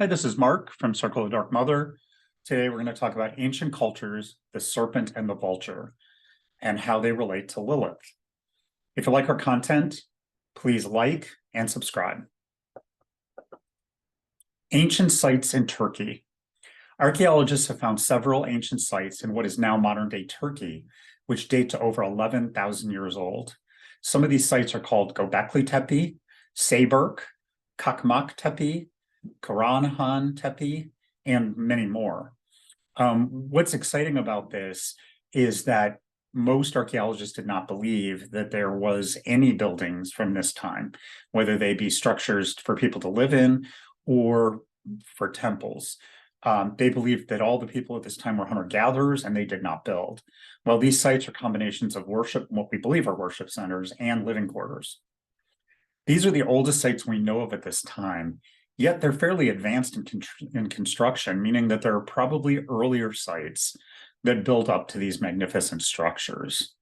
Hi, this is Mark from Circle of Dark Mother. Today we're going to talk about ancient cultures, the serpent and the vulture, and how they relate to Lilith. If you like our content, please like and subscribe. Ancient sites in Turkey. Archaeologists have found several ancient sites in what is now modern-day Turkey, which date to over 11,000 years old. Some of these sites are called Göbekli Tepe, Sayburk, Kakmak Tepe, Karahan Tepe, and many more. What's exciting about this is that most archaeologists did not believe that there was any buildings from this time, whether they be structures for people to live in or for temples. They believed that all the people at this time were hunter-gatherers and they did not build. Well, these sites are combinations of worship, what we believe are worship centers, and living quarters. These are the oldest sites we know of at this time, yet they're fairly advanced in construction, meaning that there are probably earlier sites that built up to these magnificent structures.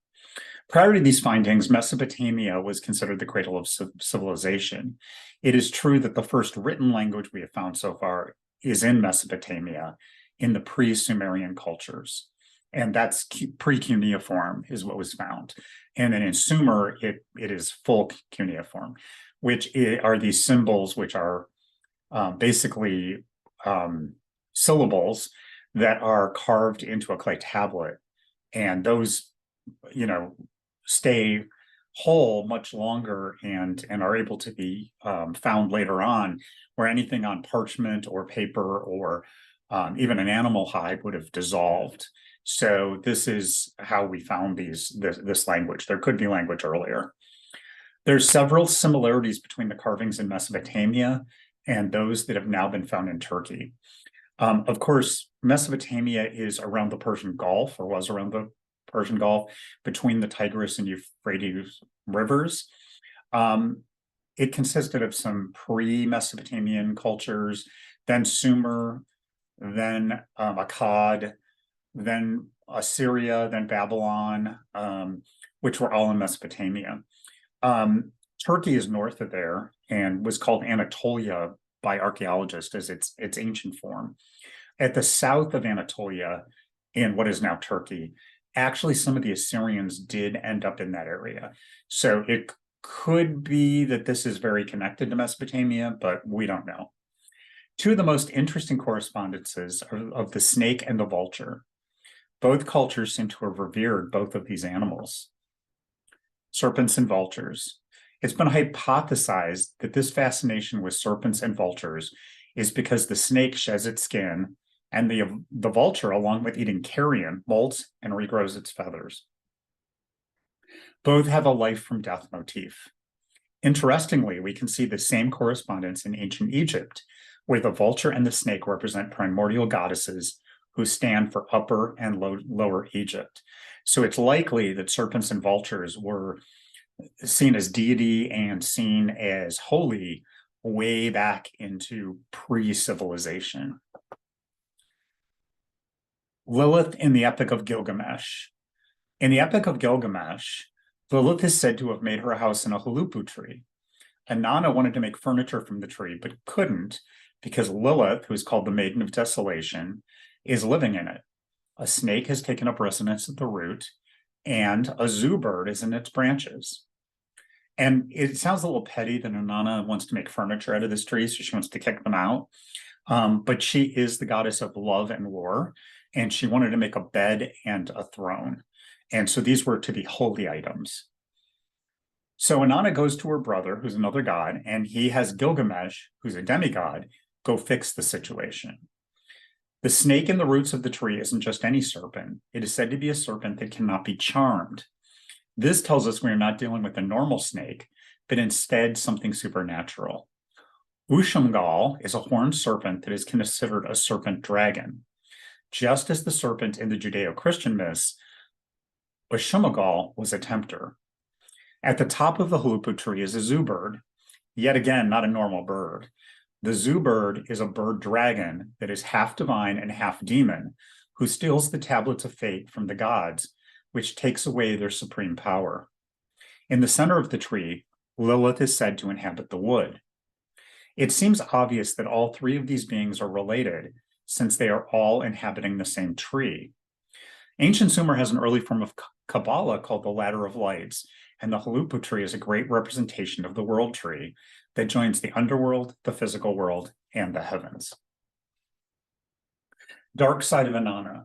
Prior to these findings, Mesopotamia was considered the cradle of civilization. It is true that the first written language we have found so far is in Mesopotamia, in the pre-Sumerian cultures. And that's pre-cuneiform is what was found. And then in Sumer, it is full cuneiform, which are these symbols which are basically syllables that are carved into a clay tablet. And those, stay whole much longer and are able to be found later on, where anything on parchment or paper or even an animal hide would have dissolved. So this is how we found this language. There could be language earlier. There's several similarities between the carvings in Mesopotamia and those that have now been found in Turkey. Of course, Mesopotamia is around the Persian Gulf, or was around the Persian Gulf, between the Tigris and Euphrates rivers. It consisted of some pre-Mesopotamian cultures, then Sumer, then Akkad, then Assyria, then Babylon, which were all in Mesopotamia. Turkey is north of there and was called Anatolia by archaeologists as its ancient form. At the south of Anatolia, in what is now Turkey, actually some of the Assyrians did end up in that area. So it could be that this is very connected to Mesopotamia, but we don't know. Two of the most interesting correspondences are of the snake and the vulture. Both cultures seem to have revered both of these animals. Serpents and vultures. It's been hypothesized that this fascination with serpents and vultures is because the snake sheds its skin and the vulture, along with eating carrion, molts and regrows its feathers. Both have a life from death motif. Interestingly, we can see the same correspondence in ancient Egypt, where the vulture and the snake represent primordial goddesses who stand for Upper and Lower Egypt. So it's likely that serpents and vultures were seen as deity and seen as holy way back into pre-civilization. Lilith in the Epic of Gilgamesh. In the Epic of Gilgamesh, Lilith is said to have made her house in a hulupu tree. Inanna wanted to make furniture from the tree, but couldn't because Lilith, who is called the Maiden of Desolation, is living in it. A snake has taken up residence at the root, and a zoo bird is in its branches. And it sounds a little petty that Inanna wants to make furniture out of this tree, so she wants to kick them out. But she is the goddess of love and war, and she wanted to make a bed and a throne. And so these were to be holy items. So Inanna goes to her brother, who's another god, and he has Gilgamesh, who's a demigod, go fix the situation. The snake in the roots of the tree isn't just any serpent. It is said to be a serpent that cannot be charmed. This tells us we are not dealing with a normal snake, but instead something supernatural. Ushamgal is a horned serpent that is considered a serpent dragon. Just as the serpent in the Judeo-Christian myths, Ushamgal was a tempter. At the top of the hulupu tree is a zoo bird, yet again, not a normal bird. The zoo bird is a bird dragon that is half divine and half demon, who steals the tablets of fate from the gods, which takes away their supreme power. In the center of the tree, Lilith is said to inhabit the wood. It seems obvious that all three of these beings are related, since they are all inhabiting the same tree. Ancient Sumer has an early form of Kabbalah called the Ladder of Lights, and the Halupu tree is a great representation of the world tree that joins the underworld, the physical world, and the heavens. Dark side of Inanna.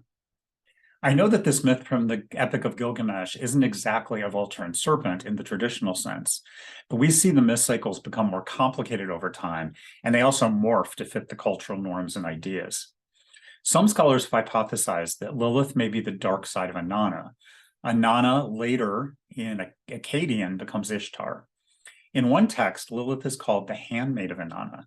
I know that this myth from the Epic of Gilgamesh isn't exactly a vulture and serpent in the traditional sense, but we see the myth cycles become more complicated over time, and they also morph to fit the cultural norms and ideas. Some scholars have hypothesized that Lilith may be the dark side of Inanna. Inanna later in Akkadian becomes Ishtar. In one text, Lilith is called the handmaid of Inanna.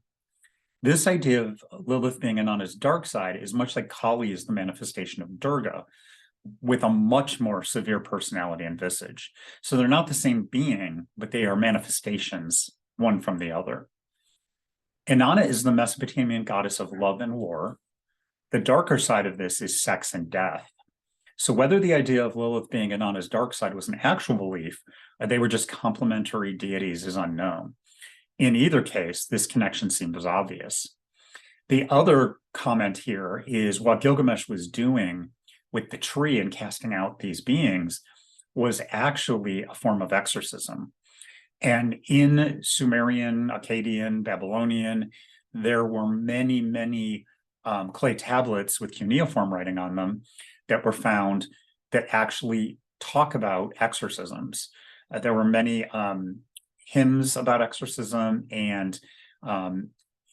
This idea of Lilith being Inanna's dark side is much like Kali is the manifestation of Durga, with a much more severe personality and visage. So they're not the same being, but they are manifestations, one from the other. Inanna is the Mesopotamian goddess of love and war. The darker side of this is sex and death. So whether the idea of Lilith being Inanna's dark side was an actual belief, or they were just complementary deities is unknown. In either case, this connection seems obvious. The other comment here is what Gilgamesh was doing with the tree and casting out these beings was actually a form of exorcism. And in Sumerian, Akkadian, Babylonian, there were many, many clay tablets with cuneiform writing on them that were found that actually talk about exorcisms. There were many hymns about exorcism and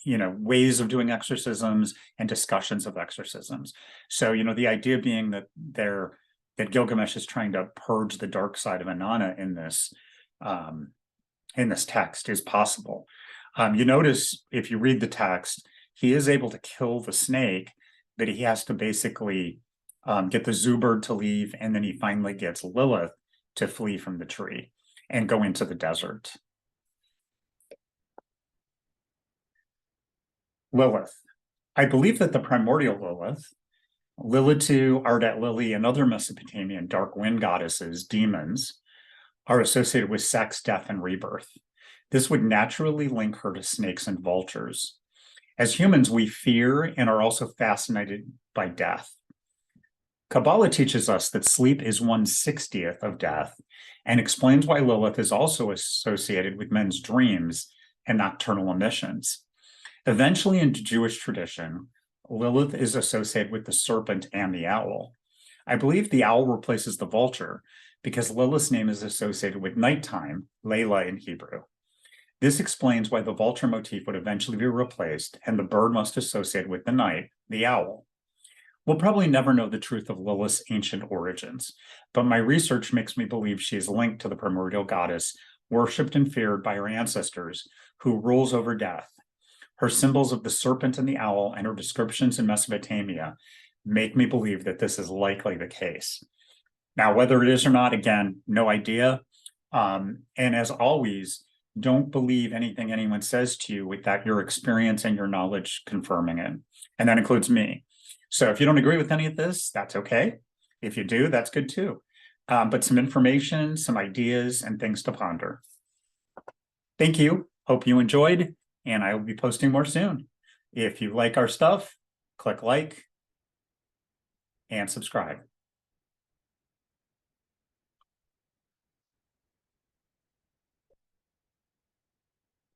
ways of doing exorcisms and discussions of exorcisms. So the idea being that Gilgamesh is trying to purge the dark side of Inanna in this text is possible. You notice if you read the text, he is able to kill the snake, but he has to basically get the zoo bird to leave, and then he finally gets Lilith to flee from the tree and go into the desert. Lilith. I believe that the primordial Lilith, Lilitu, Ardat Lili, and other Mesopotamian dark wind goddesses, demons, are associated with sex, death, and rebirth. This would naturally link her to snakes and vultures. As humans, we fear and are also fascinated by death. Kabbalah teaches us that sleep is 1/60th of death and explains why Lilith is also associated with men's dreams and nocturnal emissions. Eventually, in Jewish tradition, Lilith is associated with the serpent and the owl. I believe the owl replaces the vulture because Lilith's name is associated with nighttime, Layla in Hebrew. This explains why the vulture motif would eventually be replaced and the bird must associate with the night, the owl. We'll probably never know the truth of Lilith's ancient origins, but my research makes me believe she is linked to the primordial goddess, worshipped and feared by her ancestors, who rules over death. Her symbols of the serpent and the owl and her descriptions in Mesopotamia make me believe that this is likely the case. Now, whether it is or not, again, no idea. And as always, don't believe anything anyone says to you without your experience and your knowledge confirming it. And that includes me. So if you don't agree with any of this, that's okay. If you do, that's good too. But some information, some ideas, and things to ponder. Thank you. Hope you enjoyed, and I will be posting more soon. If you like our stuff, click like and subscribe.